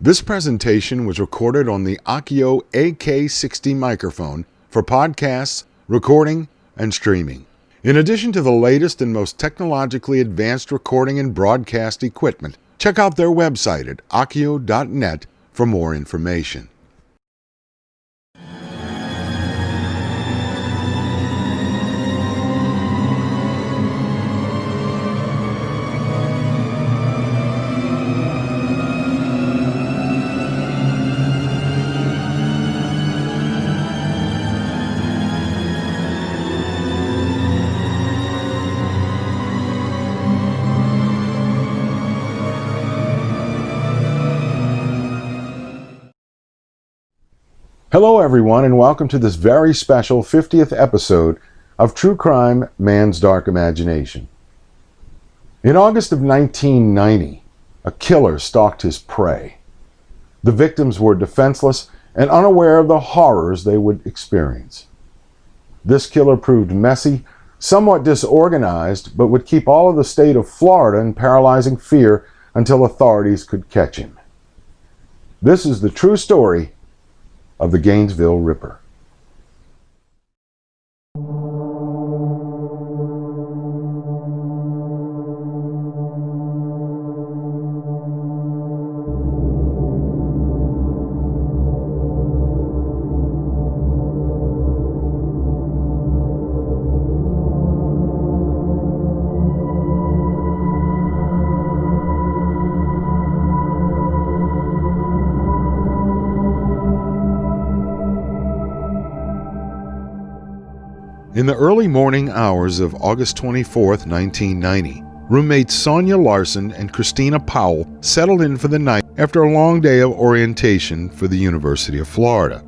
This presentation was recorded on the Accio AK60 microphone for podcasts, recording, and streaming. In addition to the latest and most technologically advanced recording and broadcast equipment, check out their website at accio.net for more information. Hello everyone, and welcome to this very special 50th episode of True Crime: Man's Dark Imagination. In August of 1990, a killer stalked his prey. The victims were defenseless and unaware of the horrors they would experience. This killer proved messy, somewhat disorganized, but would keep all of the state of Florida in paralyzing fear until authorities could catch him. This is the true story of the Gainesville Ripper. In the early morning hours of August 24, 1990, roommates Sonia Larson and Christina Powell settled in for the night after a long day of orientation for the University of Florida.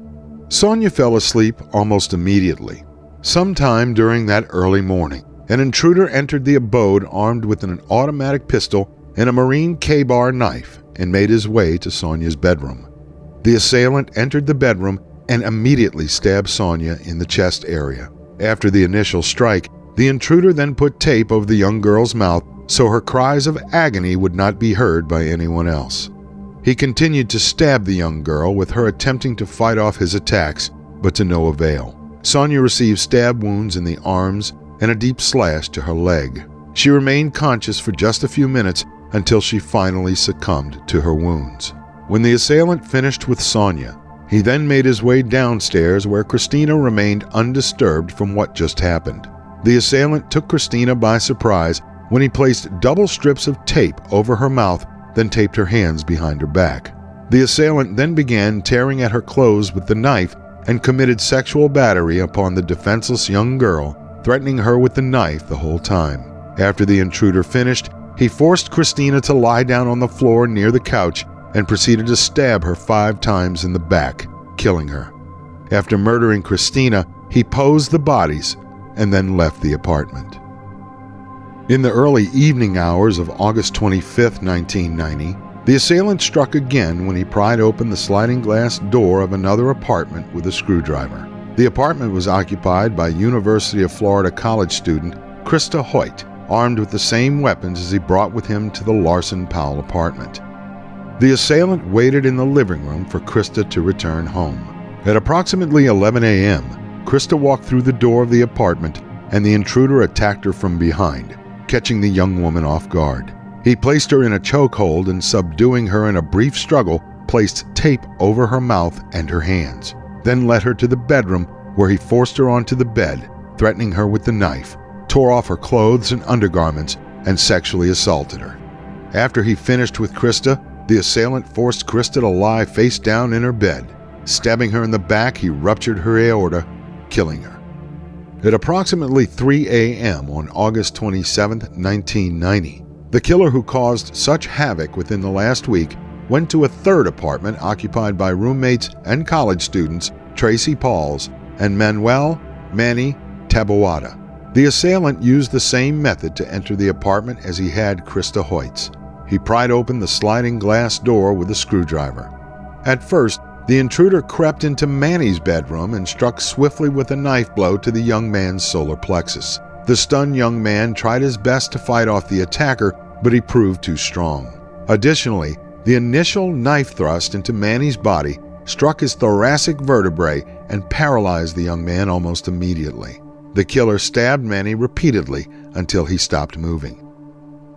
Sonia fell asleep almost immediately. Sometime during that early morning, an intruder entered the abode armed with an automatic pistol and a Marine K-bar knife and made his way to Sonia's bedroom. The assailant entered the bedroom and immediately stabbed Sonia in the chest area. After the initial strike, the intruder then put tape over the young girl's mouth so her cries of agony would not be heard by anyone else. He continued to stab the young girl, with her attempting to fight off his attacks, but to no avail. Sonia received stab wounds in the arms and a deep slash to her leg. She remained conscious for just a few minutes until she finally succumbed to her wounds. When the assailant finished with Sonia, he then made his way downstairs, where Christina remained undisturbed from what just happened. The assailant took Christina by surprise when he placed double strips of tape over her mouth, then taped her hands behind her back. The assailant then began tearing at her clothes with the knife and committed sexual battery upon the defenseless young girl, threatening her with the knife the whole time. After the intruder finished, he forced Christina to lie down on the floor near the couch and proceeded to stab her 5 times in the back, killing her. After murdering Christina, he posed the bodies and then left the apartment. In the early evening hours of August 25, 1990, the assailant struck again when he pried open the sliding glass door of another apartment with a screwdriver. The apartment was occupied by University of Florida college student Krista Hoyt, armed with the same weapons as he brought with him to the Larson-Powell apartment. The assailant waited in the living room for Krista to return home. At approximately 11 a.m., Krista walked through the door of the apartment, and the intruder attacked her from behind, catching the young woman off guard. He placed her in a chokehold and, subduing her in a brief struggle, placed tape over her mouth and her hands, then led her to the bedroom, where he forced her onto the bed, threatening her with the knife, tore off her clothes and undergarments, and sexually assaulted her. After he finished with Krista, the assailant forced Krista to lie face down in her bed. Stabbing her in the back, he ruptured her aorta, killing her. At approximately 3 a.m. on August 27, 1990, the killer who caused such havoc within the last week went to a third apartment occupied by roommates and college students Tracy Pauls and Manuel Manny Taboada. The assailant used the same method to enter the apartment as he had Krista Hoyt's. He pried open the sliding glass door with a screwdriver. At first, the intruder crept into Manny's bedroom and struck swiftly with a knife blow to the young man's solar plexus. The stunned young man tried his best to fight off the attacker, but he proved too strong. Additionally, The initial knife thrust into Manny's body struck his thoracic vertebrae and paralyzed the young man almost immediately. The killer stabbed Manny repeatedly until he stopped moving.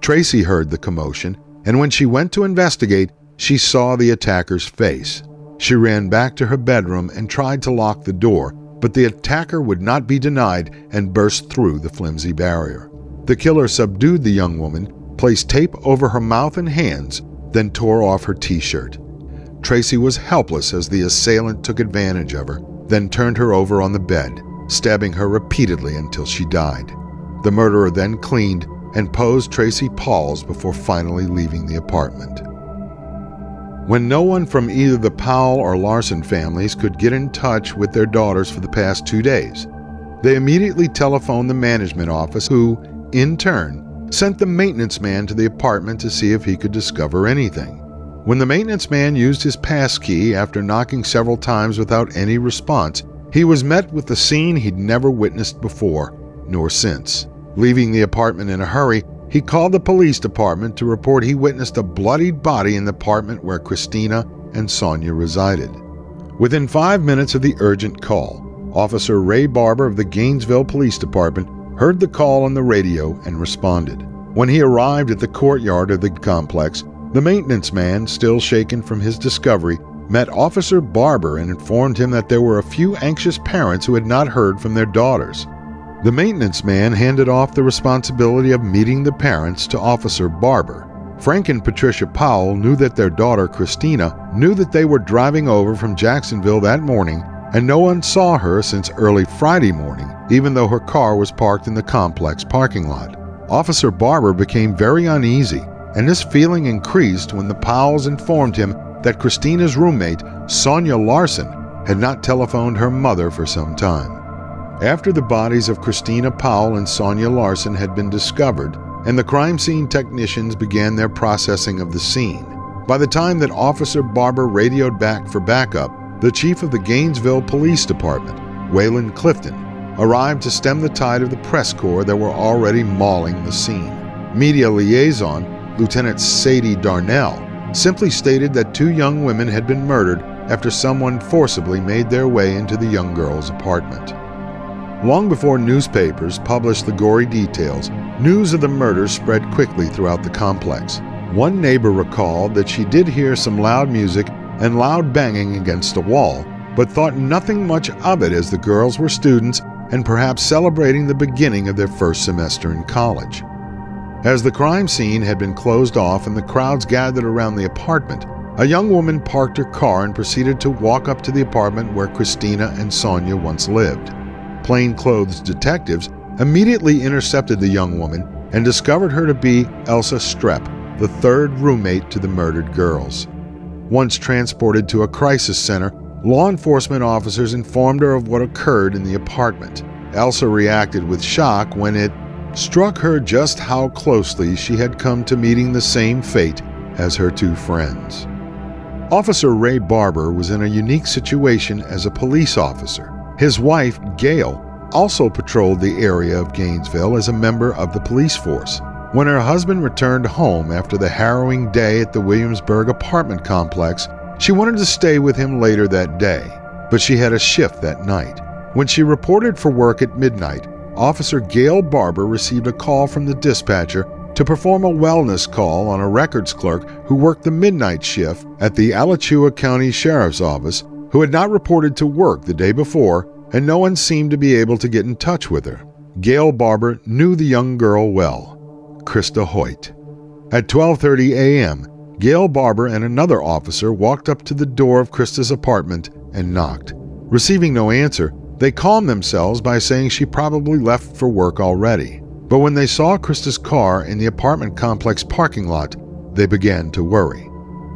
Tracy heard the commotion, and when she went to investigate, she saw the attacker's face. She ran back to her bedroom and tried to lock the door, but the attacker would not be denied and burst through the flimsy barrier. The killer subdued the young woman, placed tape over her mouth and hands, then tore off her t-shirt. Tracy was helpless as the assailant took advantage of her, then turned her over on the bed, stabbing her repeatedly until she died. The murderer then cleaned and posed Tracy Pauls before finally leaving the apartment. When no one from either the Powell or Larson families could get in touch with their daughters for the past 2 days, they immediately telephoned the management office, who, in turn, sent the maintenance man to the apartment to see if he could discover anything. When the maintenance man used his pass key after knocking several times without any response, he was met with a scene he'd never witnessed before, nor since. Leaving the apartment in a hurry, he called the police department to report he witnessed a bloodied body in the apartment where Christina and Sonia resided. Within 5 minutes of the urgent call, Officer Ray Barber of the Gainesville Police Department heard the call on the radio and responded. When he arrived at the courtyard of the complex, the maintenance man, still shaken from his discovery, met Officer Barber and informed him that there were a few anxious parents who had not heard from their daughters. The maintenance man handed off the responsibility of meeting the parents to Officer Barber. Frank and Patricia Powell knew that their daughter, Christina, knew that they were driving over from Jacksonville that morning, and no one saw her since early Friday morning, even though her car was parked in the complex parking lot. Officer Barber became very uneasy, and this feeling increased when the Powells informed him that Christina's roommate, Sonia Larson, had not telephoned her mother for some time. After the bodies of Christina Powell and Sonia Larson had been discovered, and the crime scene technicians began their processing of the scene, by the time that Officer Barber radioed back for backup, the chief of the Gainesville Police Department, Waylon Clifton, arrived to stem the tide of the press corps that were already mauling the scene. Media liaison, Lieutenant Sadie Darnell, simply stated that 2 young women had been murdered after someone forcibly made their way into the young girl's apartment. Long before newspapers published the gory details, news of the murder spread quickly throughout the complex. One neighbor recalled that she did hear some loud music and loud banging against a wall, but thought nothing much of it as the girls were students and perhaps celebrating the beginning of their first semester in college. As the crime scene had been closed off and the crowds gathered around the apartment, a young woman parked her car and proceeded to walk up to the apartment where Christina and Sonia once lived. Plainclothes detectives immediately intercepted the young woman and discovered her to be Elsa Strepp, the 3rd roommate to the murdered girls. Once transported to a crisis center, law enforcement officers informed her of what occurred in the apartment. Elsa reacted with shock when it struck her just how closely she had come to meeting the same fate as her 2 friends. Officer Ray Barber was in a unique situation as a police officer. His wife, Gail, also patrolled the area of Gainesville as a member of the police force. When her husband returned home after the harrowing day at the Williamsburg apartment complex, she wanted to stay with him later that day, but she had a shift that night. When she reported for work at midnight, Officer Gail Barber received a call from the dispatcher to perform a wellness call on a records clerk who worked the midnight shift at the Alachua County Sheriff's Office, who had not reported to work the day before, and no one seemed to be able to get in touch with her. Gail Barber knew the young girl well, Krista Hoyt. At 12:30 a.m., Gail Barber and another officer walked up to the door of Krista's apartment and knocked. Receiving no answer, they calmed themselves by saying she probably left for work already. But when they saw Krista's car in the apartment complex parking lot, they began to worry.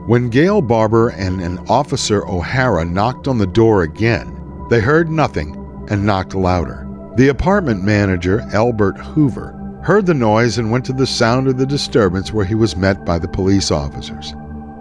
When Gail Barber and an Officer O'Hara knocked on the door again, they heard nothing and knocked louder. The apartment manager, Albert Hoover, heard the noise and went to the sound of the disturbance, where he was met by the police officers.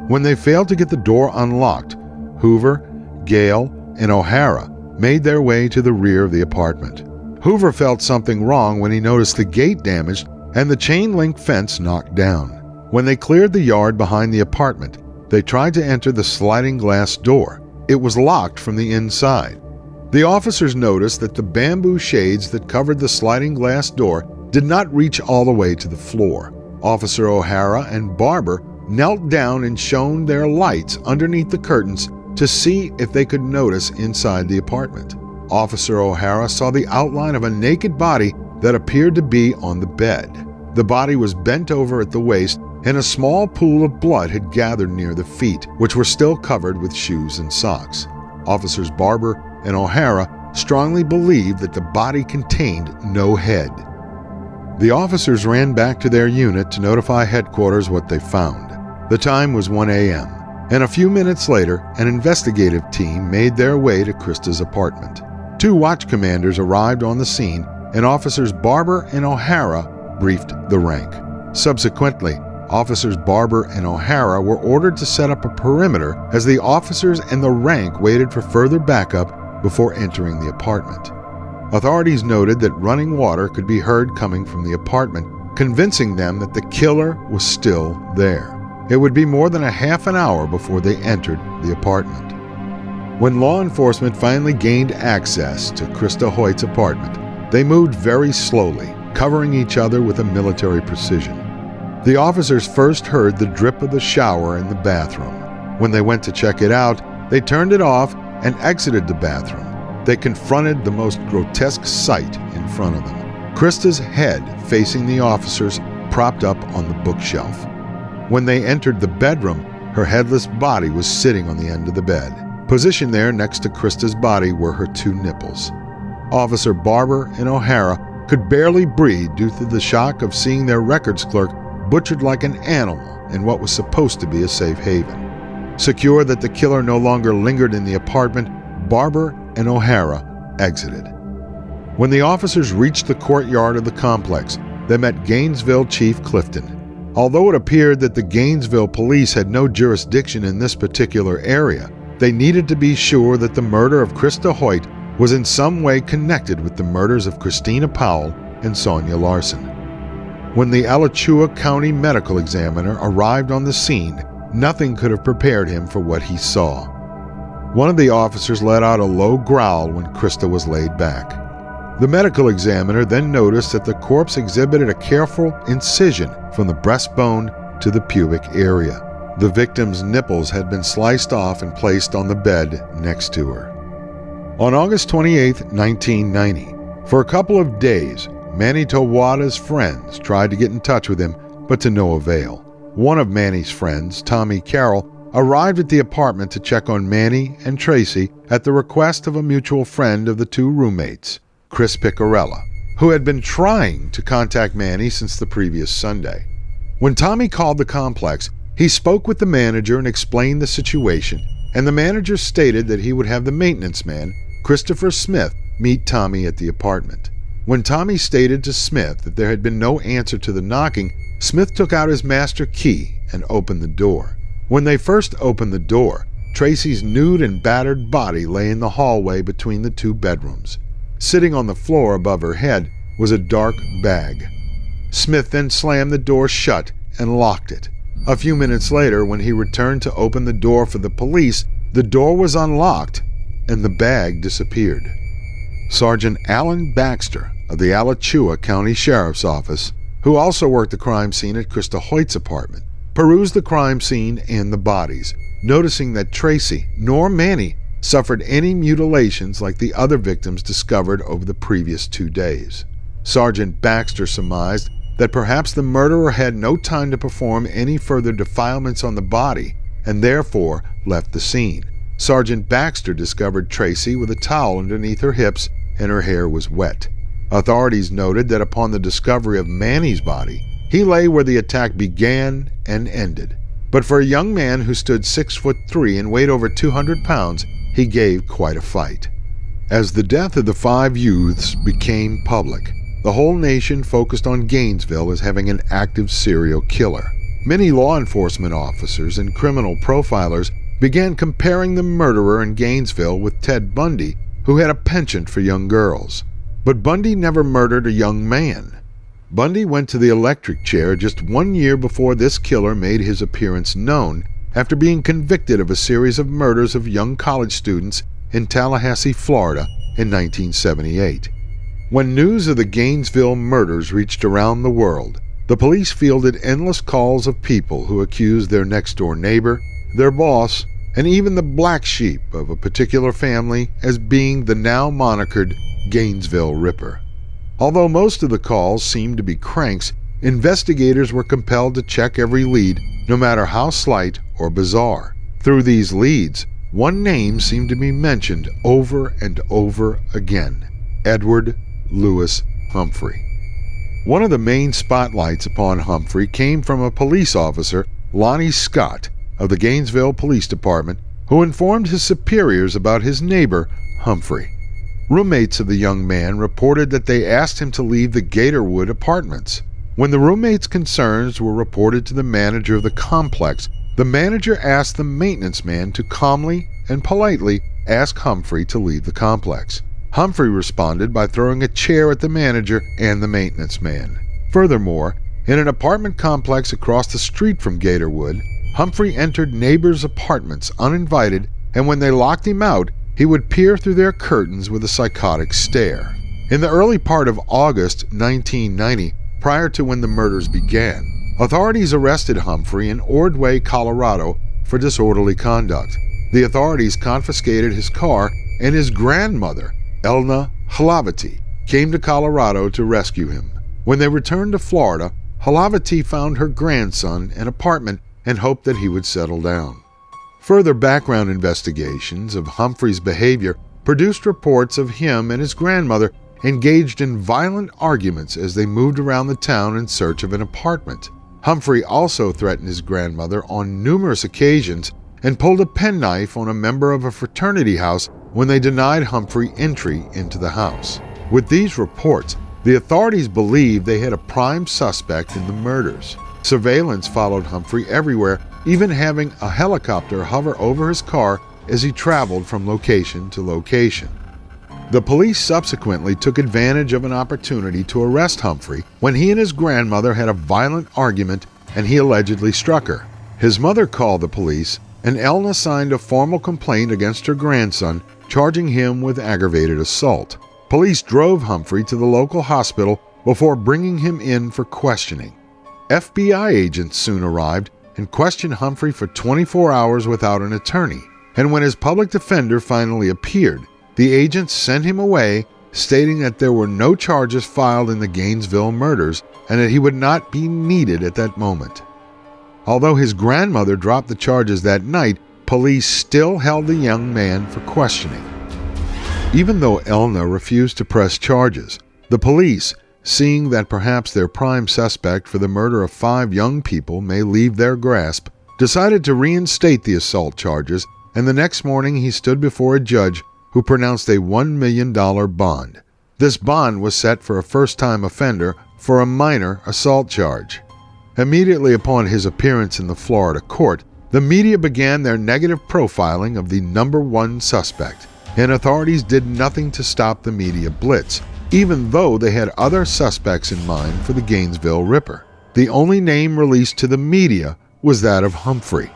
When they failed to get the door unlocked, Hoover, Gail, and O'Hara made their way to the rear of the apartment. Hoover felt something wrong when he noticed the gate damaged and the chain-link fence knocked down. When they cleared the yard behind the apartment, They tried to enter the sliding glass door. It was locked from the inside. The officers noticed that the bamboo shades that covered the sliding glass door did not reach all the way to the floor. Officer O'Hara and Barber knelt down and shone their lights underneath the curtains to see if they could notice inside the apartment. Officer O'Hara saw the outline of a naked body that appeared to be on the bed. The body was bent over at the waist, and a small pool of blood had gathered near the feet, which were still covered with shoes and socks. Officers Barber and O'Hara strongly believed that the body contained no head. The officers ran back to their unit to notify headquarters what they found. The time was 1 a.m., and a few minutes later, an investigative team made their way to Krista's apartment. 2 watch commanders arrived on the scene, and officers Barber and O'Hara briefed the rank. Subsequently, officers Barber and O'Hara were ordered to set up a perimeter as the officers and the rank waited for further backup before entering the apartment. Authorities noted that running water could be heard coming from the apartment, convincing them that the killer was still there. It would be more than a half an hour before they entered the apartment. When law enforcement finally gained access to Krista Hoyt's apartment, they moved very slowly, covering each other with a military precision. The officers first heard the drip of the shower in the bathroom. When they went to check it out, they turned it off and exited the bathroom. They confronted the most grotesque sight in front of them. Krista's head facing the officers, propped up on the bookshelf. When they entered the bedroom, her headless body was sitting on the end of the bed. Positioned there next to Krista's body were her 2 nipples. Officer Barber and O'Hara could barely breathe due to the shock of seeing their records clerk butchered like an animal in what was supposed to be a safe haven. Secure that the killer no longer lingered in the apartment, Barber and O'Hara exited. When the officers reached the courtyard of the complex, they met Gainesville Chief Clifton. Although it appeared that the Gainesville police had no jurisdiction in this particular area, they needed to be sure that the murder of Krista Hoyt was in some way connected with the murders of Christina Powell and Sonia Larson. When the Alachua County medical examiner arrived on the scene, nothing could have prepared him for what he saw. One of the officers let out a low growl when Krista was laid back. The medical examiner then noticed that the corpse exhibited a careful incision from the breastbone to the pubic area. The victim's nipples had been sliced off and placed on the bed next to her. On August 28, 1990, for a couple of days, Manny Tawada's friends tried to get in touch with him, but to no avail. One of Manny's friends, Tommy Carroll, arrived at the apartment to check on Manny and Tracy at the request of a mutual friend of the 2 roommates, Chris Picarella, who had been trying to contact Manny since the previous Sunday. When Tommy called the complex, he spoke with the manager and explained the situation, and the manager stated that he would have the maintenance man, Christopher Smith, meet Tommy at the apartment. When Tommy stated to Smith that there had been no answer to the knocking, Smith took out his master key and opened the door. When they first opened the door, Tracy's nude and battered body lay in the hallway between the 2 bedrooms. Sitting on the floor above her head was a dark bag. Smith then slammed the door shut and locked it. A few minutes later, when he returned to open the door for the police, the door was unlocked and the bag disappeared. Sergeant Alan Baxter of the Alachua County Sheriff's Office, who also worked the crime scene at Krista Hoyt's apartment, perused the crime scene and the bodies, noticing that Tracy nor Manny suffered any mutilations like the other victims discovered over the previous 2 days. Sergeant Baxter surmised that perhaps the murderer had no time to perform any further defilements on the body and therefore left the scene. Sergeant Baxter discovered Tracy with a towel underneath her hips and her hair was wet. Authorities noted that upon the discovery of Manny's body, he lay where the attack began and ended. But for a young man who stood 6'3" and weighed over 200 pounds, he gave quite a fight. As the death of the 5 youths became public, the whole nation focused on Gainesville as having an active serial killer. Many law enforcement officers and criminal profilers began comparing the murderer in Gainesville with Ted Bundy, who had a penchant for young girls. But Bundy never murdered a young man. Bundy went to the electric chair just 1 year before this killer made his appearance known, after being convicted of a series of murders of young college students in Tallahassee, Florida in 1978. When news of the Gainesville murders reached around the world, the police fielded endless calls of people who accused their next-door neighbor, their boss, and even the black sheep of a particular family as being the now monikered Gainesville Ripper. Although most of the calls seemed to be cranks, investigators were compelled to check every lead, no matter how slight or bizarre. Through these leads, one name seemed to be mentioned over and over again: Edward Lewis Humphrey. One of the main spotlights upon Humphrey came from a police officer, Lonnie Scott, of the Gainesville Police Department, who informed his superiors about his neighbor, Humphrey. Roommates of the young man reported that they asked him to leave the Gatorwood apartments. When the roommates' concerns were reported to the manager of the complex, the manager asked the maintenance man to calmly and politely ask Humphrey to leave the complex. Humphrey responded by throwing a chair at the manager and the maintenance man. Furthermore, in an apartment complex across the street from Gatorwood, Humphrey entered neighbors' apartments uninvited, and when they locked him out, he would peer through their curtains with a psychotic stare. In the early part of August 1990, prior to when the murders began, authorities arrested Humphrey in Ordway, Colorado, for disorderly conduct. The authorities confiscated his car, and his grandmother, Elna Halavati, came to Colorado to rescue him. When they returned to Florida, Halavati found her grandson an apartment and hoped that he would settle down. Further background investigations of Humphrey's behavior produced reports of him and his grandmother engaged in violent arguments as they moved around the town in search of an apartment. Humphrey also threatened his grandmother on numerous occasions and pulled a penknife on a member of a fraternity house when they denied Humphrey entry into the house. With these reports, the authorities believed they had a prime suspect in the murders. Surveillance followed Humphrey everywhere, even having a helicopter hover over his car as he traveled from location to location. The police subsequently took advantage of an opportunity to arrest Humphrey when he and his grandmother had a violent argument and he allegedly struck her. His mother called the police, and Elna signed a formal complaint against her grandson, charging him with aggravated assault. Police drove Humphrey to the local hospital before bringing him in for questioning. FBI agents soon arrived and questioned Humphrey for 24 hours without an attorney, and when his public defender finally appeared, the agents sent him away, stating that there were no charges filed in the Gainesville murders and that he would not be needed at that moment. Although his grandmother dropped the charges that night, police still held the young man for questioning. Even though Elna refused to press charges, the police, seeing that perhaps their prime suspect for the murder of 5 young people may leave their grasp, decided to reinstate the assault charges, and the next morning he stood before a judge who pronounced a $1 million bond. This bond was set for a first-time offender for a minor assault charge. Immediately upon his appearance in the Florida court, the media began their negative profiling of the number 1 suspect, and authorities did nothing to stop the media blitz, even though they had other suspects in mind for the Gainesville Ripper. The only name released to the media was that of Humphrey.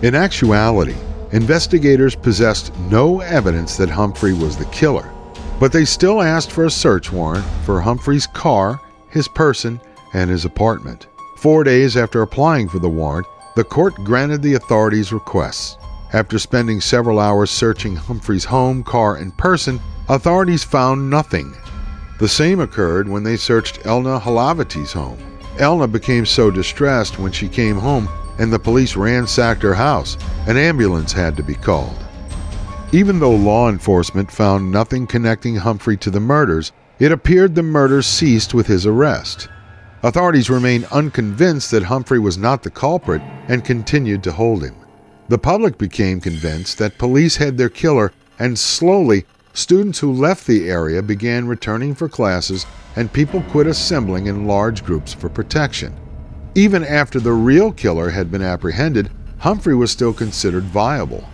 In actuality, investigators possessed no evidence that Humphrey was the killer, but they still asked for a search warrant for Humphrey's car, his person, and his apartment. 4 days after applying for the warrant, the court granted the authorities' requests. After spending several hours searching Humphrey's home, car, and person, authorities found nothing. The same occurred when they searched Elna Halavati's home. Elna became so distressed when she came home and the police ransacked her house. An ambulance had to be called. Even though law enforcement found nothing connecting Humphrey to the murders, it appeared the murders ceased with his arrest. Authorities remained unconvinced that Humphrey was not the culprit and continued to hold him. The public became convinced that police had their killer, and slowly, students who left the area began returning for classes and people quit assembling in large groups for protection. Even after the real killer had been apprehended, Humphrey was still considered viable.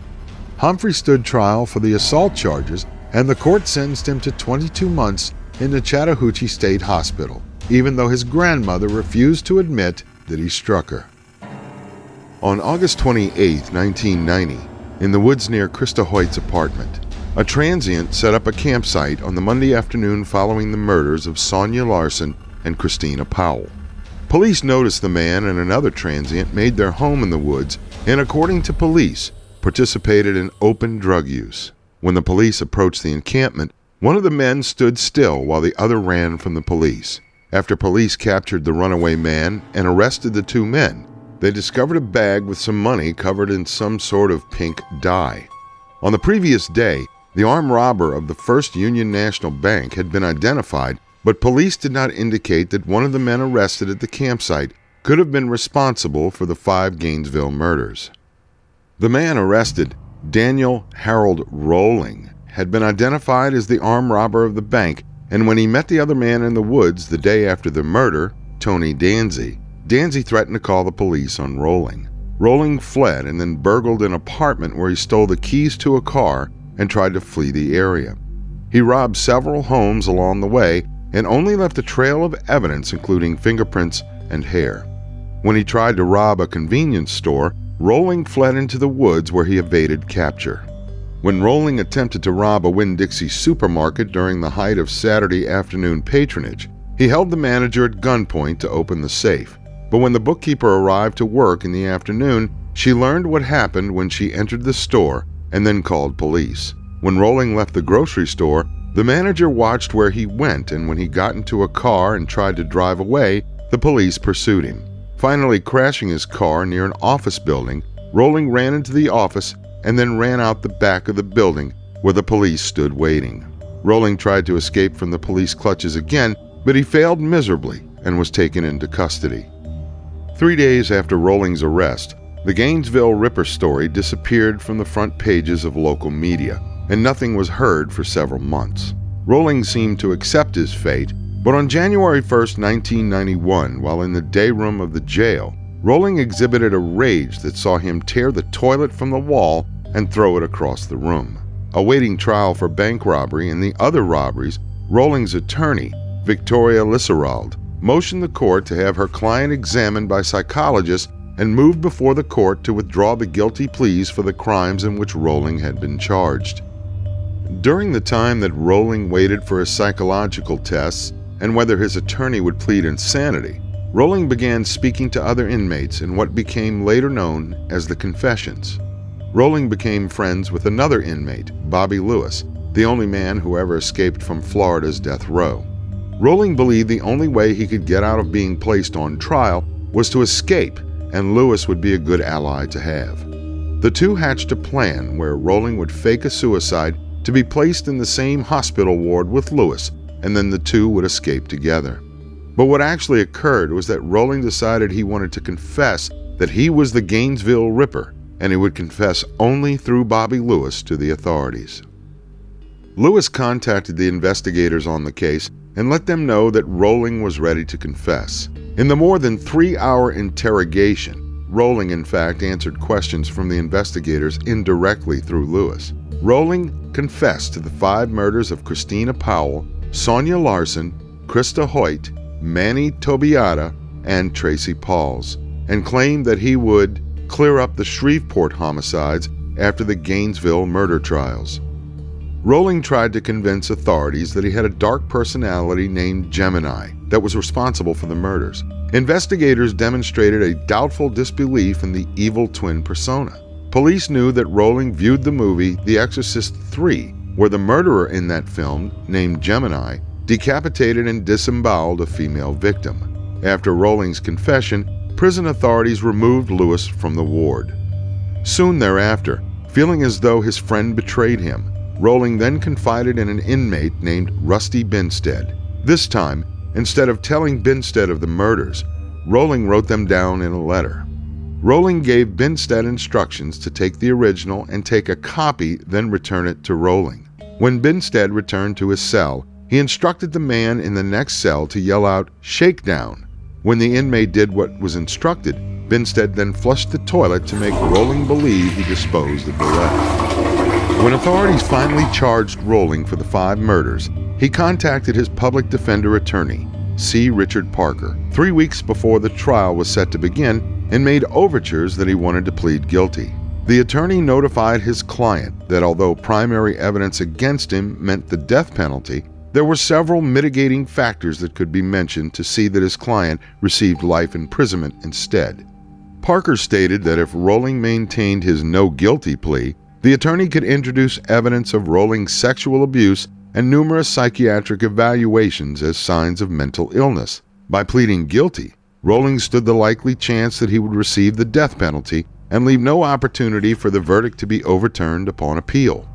Humphrey stood trial for the assault charges, and the court sentenced him to 22 months in the Chattahoochee State Hospital, even though his grandmother refused to admit that he struck her. On August 28, 1990, in the woods near Krista Hoyt's apartment, a transient set up a campsite on the Monday afternoon following the murders of Sonya Larson and Christina Powell. Police noticed the man and another transient made their home in the woods and, according to police, participated in open drug use. When the police approached the encampment, one of the men stood still while the other ran from the police. After police captured the runaway man and arrested the two men, they discovered a bag with some money covered in some sort of pink dye. On the previous day, the armed robber of the First Union National Bank had been identified, but police did not indicate that one of the men arrested at the campsite could have been responsible for the 5 Gainesville murders. The man arrested, Daniel Harold Rolling, had been identified as the armed robber of the bank, and when he met the other man in the woods the day after the murder, Tony Danzy threatened to call the police on Rolling. Rolling fled and then burgled an apartment where he stole the keys to a car and tried to flee the area. He robbed several homes along the way and only left a trail of evidence including fingerprints and hair. When he tried to rob a convenience store, Rolling fled into the woods where he evaded capture. When Rolling attempted to rob a Winn-Dixie supermarket during the height of Saturday afternoon patronage, he held the manager at gunpoint to open the safe. But when the bookkeeper arrived to work in the afternoon, she learned what happened when she entered the store and then called police. When Rolling left the grocery store, the manager watched where he went, and when he got into a car and tried to drive away, the police pursued him. Finally crashing his car near an office building, Rolling ran into the office and then ran out the back of the building where the police stood waiting. Rolling tried to escape from the police clutches again, but he failed miserably and was taken into custody. 3 days after Rolling's arrest, the Gainesville Ripper story disappeared from the front pages of local media, and nothing was heard for several months. Rolling seemed to accept his fate, but on January 1, 1991, while in the day room of the jail, Rolling exhibited a rage that saw him tear the toilet from the wall and throw it across the room. Awaiting trial for bank robbery and the other robberies, Rolling's attorney, Victoria Lisserald, motioned the court to have her client examined by psychologists and moved before the court to withdraw the guilty pleas for the crimes in which Rolling had been charged. During the time that Rolling waited for his psychological tests and whether his attorney would plead insanity, Rolling began speaking to other inmates in what became later known as the confessions. Rolling became friends with another inmate, Bobby Lewis, the only man who ever escaped from Florida's death row. Rolling believed the only way he could get out of being placed on trial was to escape, and Lewis would be a good ally to have. The two hatched a plan where Rolling would fake a suicide to be placed in the same hospital ward with Lewis, and then the two would escape together. But what actually occurred was that Rolling decided he wanted to confess that he was the Gainesville Ripper, and he would confess only through Bobby Lewis to the authorities. Lewis contacted the investigators on the case and let them know that Rolling was ready to confess. In the more than 3-hour interrogation, Rolling in fact answered questions from the investigators indirectly through Lewis. Rolling confessed to the 5 murders of Christina Powell, Sonya Larson, Krista Hoyt, Manny Tobiata, and Tracy Pauls, and claimed that he would clear up the Shreveport homicides after the Gainesville murder trials. Rolling tried to convince authorities that he had a dark personality named Gemini that was responsible for the murders. Investigators demonstrated a doubtful disbelief in the evil twin persona. Police knew that Rolling viewed the movie The Exorcist III, where the murderer in that film, named Gemini, decapitated and disemboweled a female victim. After Rolling's confession, prison authorities removed Lewis from the ward. Soon thereafter, feeling as though his friend betrayed him, Rolling then confided in an inmate named Rusty Binstead. This time, instead of telling Binstead of the murders, Rolling wrote them down in a letter. Rolling gave Binstead instructions to take the original and take a copy, then return it to Rolling. When Binstead returned to his cell, he instructed the man in the next cell to yell out, "Shakedown." When the inmate did what was instructed, Binstead then flushed the toilet to make Rolling believe he disposed of the letter. When authorities finally charged Rolling for the 5 murders, he contacted his public defender attorney, C. Richard Parker, 3 weeks before the trial was set to begin, and made overtures that he wanted to plead guilty. The attorney notified his client that although primary evidence against him meant the death penalty, there were several mitigating factors that could be mentioned to see that his client received life imprisonment instead. Parker stated that if Rolling maintained his no guilty plea, the attorney could introduce evidence of Rolling's sexual abuse and numerous psychiatric evaluations as signs of mental illness. By pleading guilty, Rolling stood the likely chance that he would receive the death penalty and leave no opportunity for the verdict to be overturned upon appeal.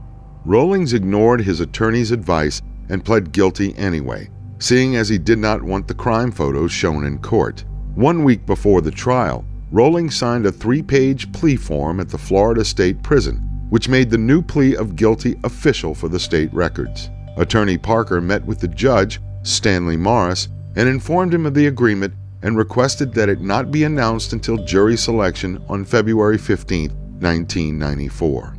Rollings ignored his attorney's advice and pled guilty anyway, seeing as he did not want the crime photos shown in court. 1 week before the trial, Rolling signed a 3-page plea form at the Florida State Prison, which made the new plea of guilty official for the state records. Attorney Parker met with the judge, Stanley Morris, and informed him of the agreement and requested that it not be announced until jury selection on February 15, 1994.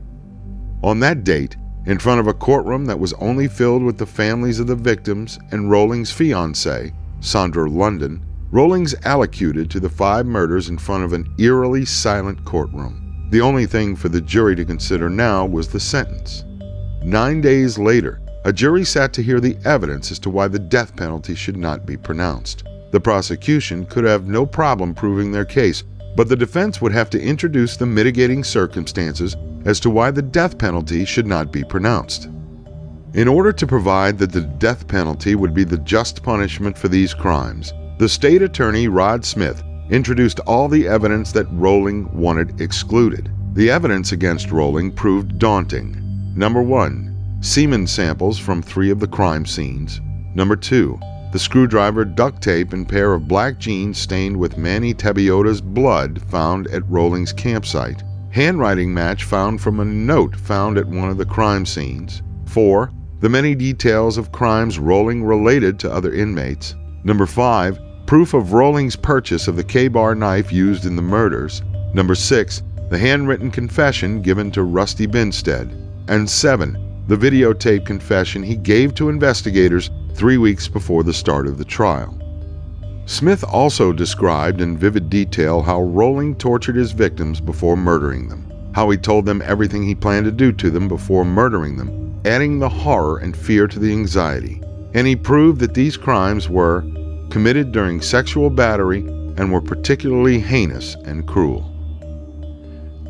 On that date, in front of a courtroom that was only filled with the families of the victims and Rolling's fiancée, Sandra London, Rollings allocuted to the 5 murders in front of an eerily silent courtroom. The only thing for the jury to consider now was the sentence. 9 days later, a jury sat to hear the evidence as to why the death penalty should not be pronounced. The prosecution could have no problem proving their case, but the defense would have to introduce the mitigating circumstances as to why the death penalty should not be pronounced. In order to provide that the death penalty would be the just punishment for these crimes, the state attorney, Rod Smith, introduced all the evidence that Rolling wanted excluded. The evidence against Rolling proved daunting. Number 1, semen samples from 3 of the crime scenes. Number 2, the screwdriver, duct tape, and pair of black jeans stained with Manny Tabiota's blood found at Rolling's campsite. Handwriting match found from a note found at one of the crime scenes. 4, the many details of crimes Rolling related to other inmates. Number 5, proof of Rolling's purchase of the K-bar knife used in the murders. Number 6, the handwritten confession given to Rusty Binstead. And 7, the videotape confession he gave to investigators 3 weeks before the start of the trial. Smith also described in vivid detail how Rolling tortured his victims before murdering them, how he told them everything he planned to do to them before murdering them, adding the horror and fear to the anxiety. And he proved that these crimes were committed during sexual battery and were particularly heinous and cruel.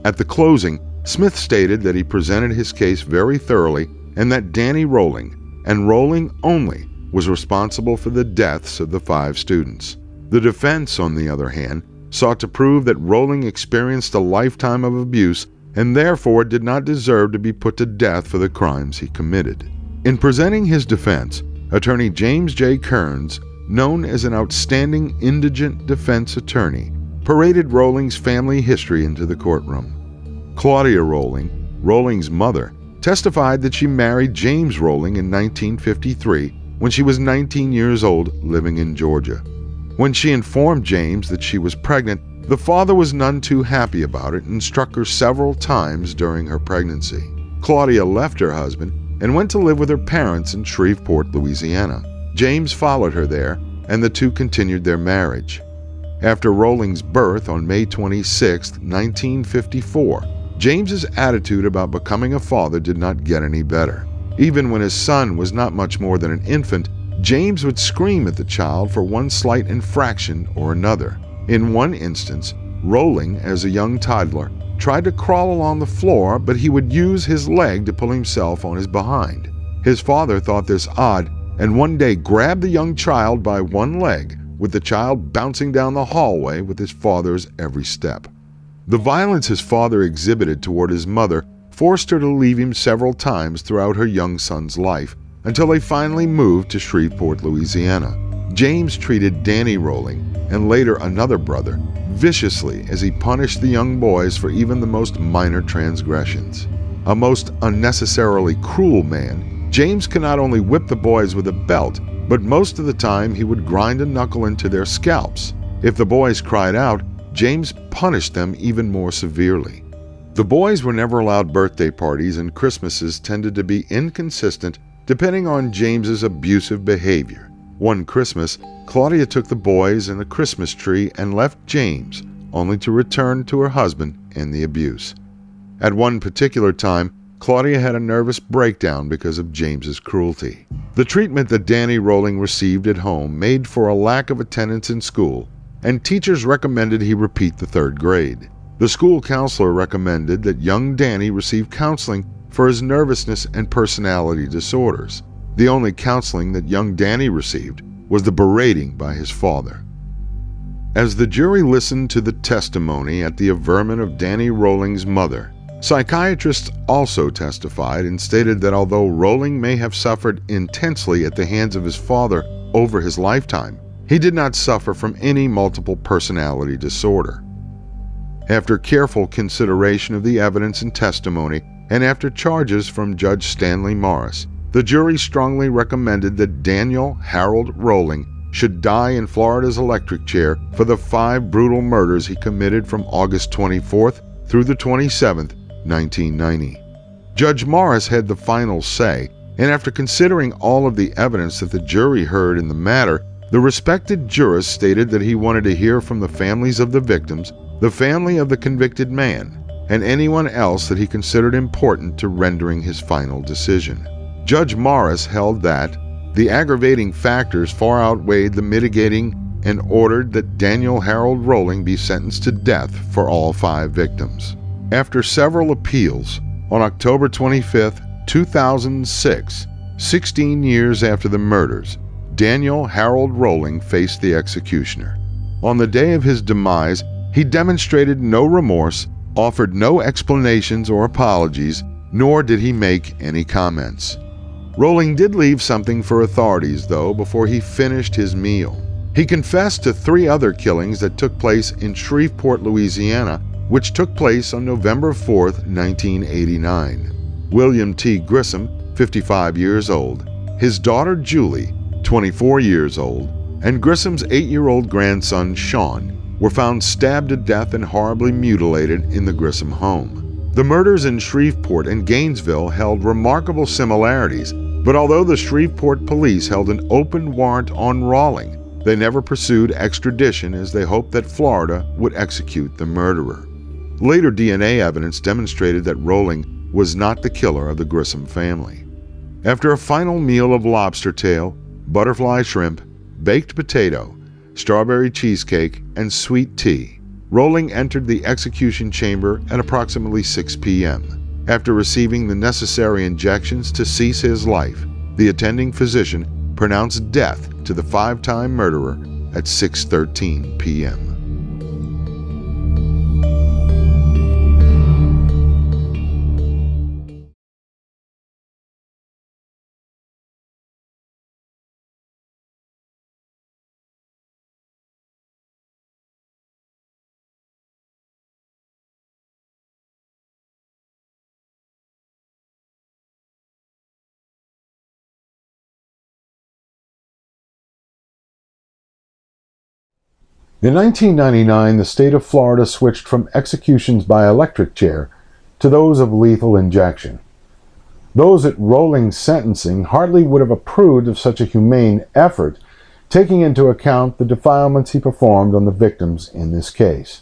At the closing, Smith stated that he presented his case very thoroughly and that Danny Rolling, and Rolling only, was responsible for the deaths of the 5 students. The defense, on the other hand, sought to prove that Rolling experienced a lifetime of abuse and therefore did not deserve to be put to death for the crimes he committed. In presenting his defense, attorney James J. Kearns, known as an outstanding indigent defense attorney, paraded Rolling's family history into the courtroom. Claudia Rolling, Rolling's mother, testified that she married James Rolling in 1953 when she was 19 years old, living in Georgia. When she informed James that she was pregnant, the father was none too happy about it and struck her several times during her pregnancy. Claudia left her husband and went to live with her parents in Shreveport, Louisiana. James followed her there, and the two continued their marriage. After Rolling's birth on May 26, 1954, James's attitude about becoming a father did not get any better. Even when his son was not much more than an infant, James would scream at the child for one slight infraction or another. In one instance, Rolling, as a young toddler, tried to crawl along the floor, but he would use his leg to pull himself on his behind. His father thought this odd and one day grabbed the young child by one leg, with the child bouncing down the hallway with his father's every step. The violence his father exhibited toward his mother forced her to leave him several times throughout her young son's life, until they finally moved to Shreveport, Louisiana. James treated Danny Rolling, and later another brother, viciously as he punished the young boys for even the most minor transgressions. A most unnecessarily cruel man, James could not only whip the boys with a belt, but most of the time he would grind a knuckle into their scalps. If the boys cried out, James punished them even more severely. The boys were never allowed birthday parties, and Christmases tended to be inconsistent depending on James's abusive behavior. One Christmas, Claudia took the boys and the Christmas tree and left James, only to return to her husband and the abuse. At one particular time, Claudia had a nervous breakdown because of James's cruelty. The treatment that Danny Rolling received at home made for a lack of attendance in school, and teachers recommended he repeat the 3rd grade. The school counselor recommended that young Danny receive counseling for his nervousness and personality disorders. The only counseling that young Danny received was the berating by his father. As the jury listened to the testimony at the averment of Danny Rolling's mother, psychiatrists also testified and stated that although Rolling may have suffered intensely at the hands of his father over his lifetime, he did not suffer from any multiple personality disorder. After careful consideration of the evidence and testimony, and after charges from Judge Stanley Morris, the jury strongly recommended that Daniel Harold Rolling should die in Florida's electric chair for the 5 brutal murders he committed from August 24th through the 27th, 1990. Judge Morris had the final say, and after considering all of the evidence that the jury heard in the matter, the respected jurist stated that he wanted to hear from the families of the victims, the family of the convicted man, and anyone else that he considered important to rendering his final decision. Judge Morris held that the aggravating factors far outweighed the mitigating and ordered that Daniel Harold Rolling be sentenced to death for all 5 victims. After several appeals, on October 25, 2006, 16 years after the murders, Daniel Harold Rolling faced the executioner. On the day of his demise, he demonstrated no remorse, offered no explanations or apologies, nor did he make any comments. Rolling did leave something for authorities, though, before he finished his meal. He confessed to 3 other killings that took place in Shreveport, Louisiana, which took place on November 4, 1989. William T. Grissom, 55 years old, his daughter Julie, 24 years old, and Grissom's 8-year-old grandson Sean were found stabbed to death and horribly mutilated in the Grissom home. The murders in Shreveport and Gainesville held remarkable similarities, but although the Shreveport police held an open warrant on Rolling, they never pursued extradition as they hoped that Florida would execute the murderer. Later DNA evidence demonstrated that Rolling was not the killer of the Grissom family. After a final meal of lobster tail, butterfly shrimp, baked potato, strawberry cheesecake, and sweet tea, Rolling entered the execution chamber at approximately 6 p.m. After receiving the necessary injections to cease his life, the attending physician pronounced death to the 5-time murderer at 6:13 p.m. In 1999, the state of Florida switched from executions by electric chair to those of lethal injection. Those at Rolling's sentencing hardly would have approved of such a humane effort, taking into account the defilements he performed on the victims in this case.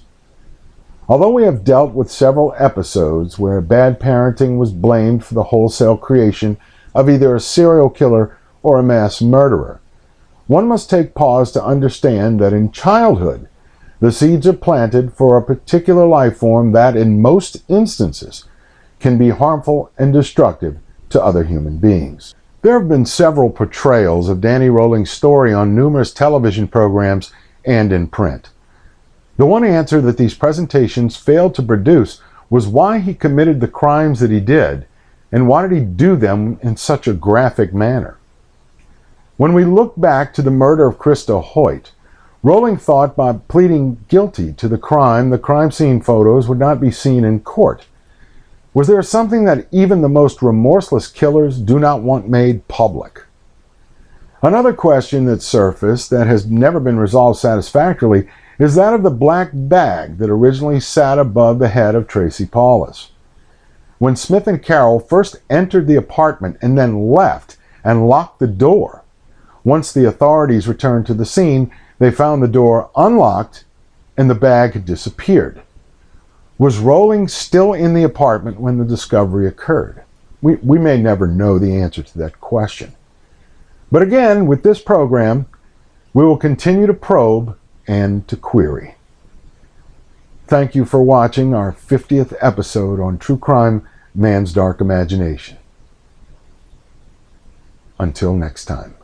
Although we have dealt with several episodes where bad parenting was blamed for the wholesale creation of either a serial killer or a mass murderer, one must take pause to understand that in childhood, the seeds are planted for a particular life form that, in most instances, can be harmful and destructive to other human beings. There have been several portrayals of Danny Rolling's story on numerous television programs and in print. The one answer that these presentations failed to produce was why he committed the crimes that he did, and why did he do them in such a graphic manner. When we look back to the murder of Krista Hoyt, Rolling thought by pleading guilty to the crime scene photos would not be seen in court. Was there something that even the most remorseless killers do not want made public? Another question that surfaced that has never been resolved satisfactorily is that of the black bag that originally sat above the head of Tracy Paulus. When Smith and Carroll first entered the apartment and then left and locked the door, once the authorities returned to the scene, they found the door unlocked and the bag had disappeared. Was Rowling still in the apartment when the discovery occurred? We may never know the answer to that question. But again, with this program, we will continue to probe and to query. Thank you for watching our 50th episode on True Crime: Man's Dark Imagination. Until next time.